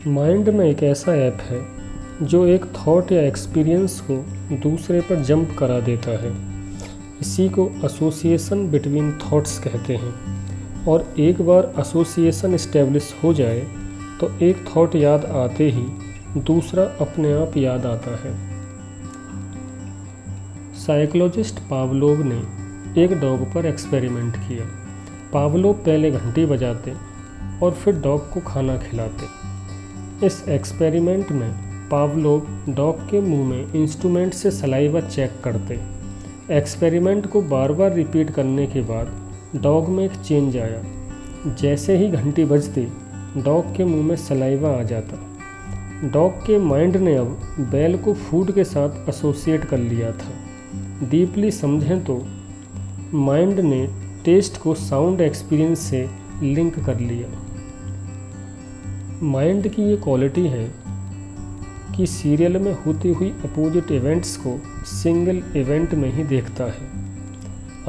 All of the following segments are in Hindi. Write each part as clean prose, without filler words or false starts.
माइंड में एक ऐसा ऐप है जो एक थॉट या एक्सपीरियंस को दूसरे पर जंप करा देता है। इसी को एसोसिएशन बिटवीन थॉट्स कहते हैं। और एक बार एसोसिएशन इस्टेब्लिश हो जाए तो एक थॉट याद आते ही दूसरा अपने आप याद आता है। साइकोलॉजिस्ट पावलोव ने एक डॉग पर एक्सपेरिमेंट किया। पावलोव पहले घंटी बजाते और फिर डॉग को खाना खिलाते। इस एक्सपेरिमेंट में पावलोव डॉग के मुंह में इंस्ट्रूमेंट से सलाइवा चेक करते। एक्सपेरिमेंट को बार बार रिपीट करने के बाद डॉग में एक चेंज आया। जैसे ही घंटी बजती डॉग के मुंह में सलाइवा आ जाता। डॉग के माइंड ने अब बैल को फूड के साथ एसोसिएट कर लिया था। डीपली समझें तो माइंड ने टेस्ट को साउंड एक्सपीरियंस से लिंक कर लिया। माइंड की ये क्वालिटी है कि सीरियल में होती हुई अपोजिट इवेंट्स को सिंगल इवेंट में ही देखता है।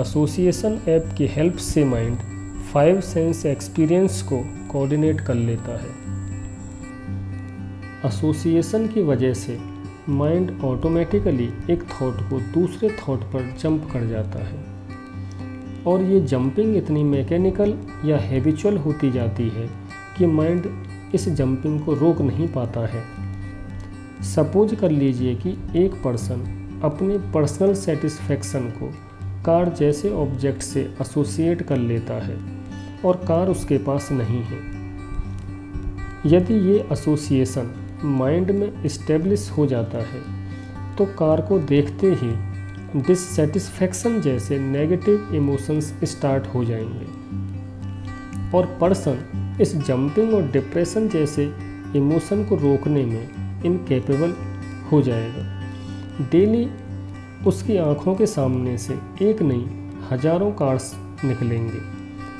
एसोसिएशन ऐप की हेल्प से माइंड 5 सेंस एक्सपीरियंस को कोऑर्डिनेट कर लेता है। एसोसिएशन की वजह से माइंड ऑटोमेटिकली एक थॉट को दूसरे थॉट पर जंप कर जाता है और ये जंपिंग इतनी मैकेनिकल या हैबिचुअल होती जाती है कि माइंड इस जंपिंग को रोक नहीं पाता है। सपोज कर लीजिए कि एक पर्सन अपनी पर्सनल सेटिस्फेक्शन को कार जैसे ऑब्जेक्ट से एसोसिएट कर लेता है और कार उसके पास नहीं है। यदि ये एसोसिएशन माइंड में इस्टेब्लिश हो जाता है तो कार को देखते ही डिससेटिस्फेक्शन जैसे नेगेटिव इमोशंस स्टार्ट हो जाएंगे और पर्सन इस जंपिंग और डिप्रेशन जैसे इमोशन को रोकने में इनकेपेबल हो जाएगा। डेली उसकी आंखों के सामने से एक नहीं हजारों कार्स निकलेंगे।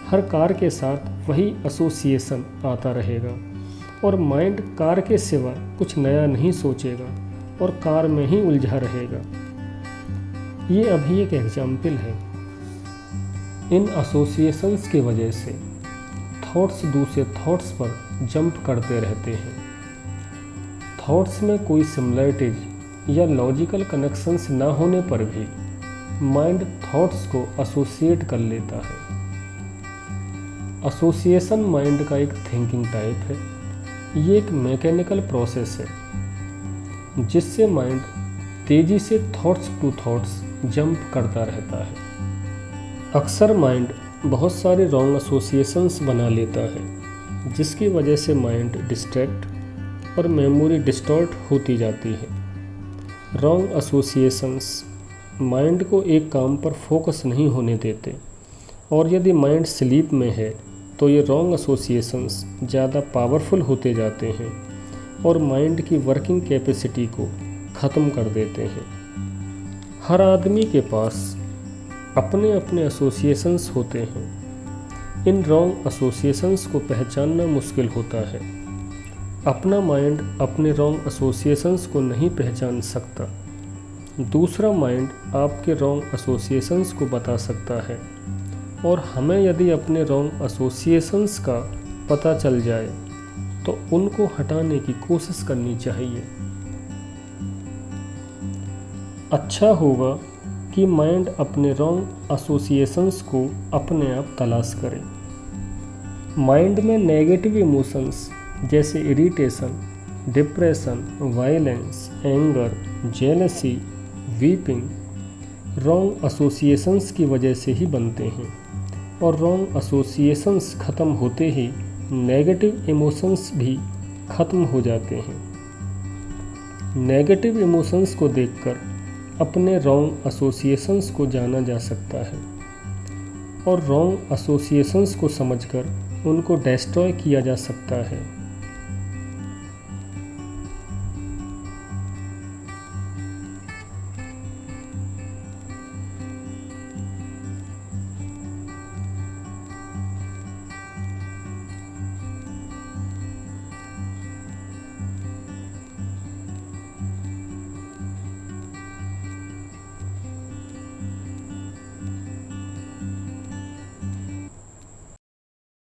हर कार के साथ वही एसोसिएशन आता रहेगा और माइंड कार के सिवा कुछ नया नहीं सोचेगा और कार में ही उलझा रहेगा। ये अभी एक एग्जाम्पल है। इन एसोसिएशंस की वजह से थॉट्स दूसरे थॉट्स पर जंप करते रहते हैं। थॉट्स में कोई सिमिलरिटीज या लॉजिकल कनेक्शंस ना होने पर भी माइंड थॉट्स को एसोसिएट कर लेता है। एसोसिएशन माइंड का एक थिंकिंग टाइप है। ये एक मैकेनिकल प्रोसेस है जिससे माइंड तेजी से थॉट्स टू थॉट्स जंप करता रहता है। अक्सर माइंड बहुत सारे रॉन्ग एसोसिएशंस बना लेता है जिसकी वजह से माइंड डिस्ट्रैक्ट और मेमोरी डिस्टॉर्ट होती जाती है। रॉन्ग एसोसिएशंस माइंड को एक काम पर फोकस नहीं होने देते और यदि माइंड स्लीप में है तो ये रॉन्ग एसोसिएशंस ज़्यादा पावरफुल होते जाते हैं और माइंड की वर्किंग कैपेसिटी को ख़त्म कर देते हैं। हर आदमी के पास अपने अपने एसोसिएशंस होते हैं। इन रॉन्ग एसोसिएशंस को पहचानना मुश्किल होता है। अपना माइंड अपने रॉन्ग एसोसिएशंस को नहीं पहचान सकता। दूसरा माइंड आपके रॉन्ग एसोसिएशंस को बता सकता है और हमें यदि अपने रॉन्ग एसोसिएशंस का पता चल जाए तो उनको हटाने की कोशिश करनी चाहिए। अच्छा होगा कि माइंड अपने रॉन्ग एसोसिएशंस को अपने आप तलाश करे। माइंड में नेगेटिव इमोशंस जैसे irritation, depression, violence, anger, jealousy, weeping wrong associations की वजह से ही बनते हैं और रॉन्ग एसोसिएशंस ख़त्म होते ही नेगेटिव इमोशंस भी ख़त्म हो जाते हैं। नेगेटिव इमोशंस को देखकर अपने रॉन्ग एसोसिएशंस को जाना जा सकता है और रॉन्ग एसोसिएशंस को समझकर उनको डिस्ट्रॉय किया जा सकता है।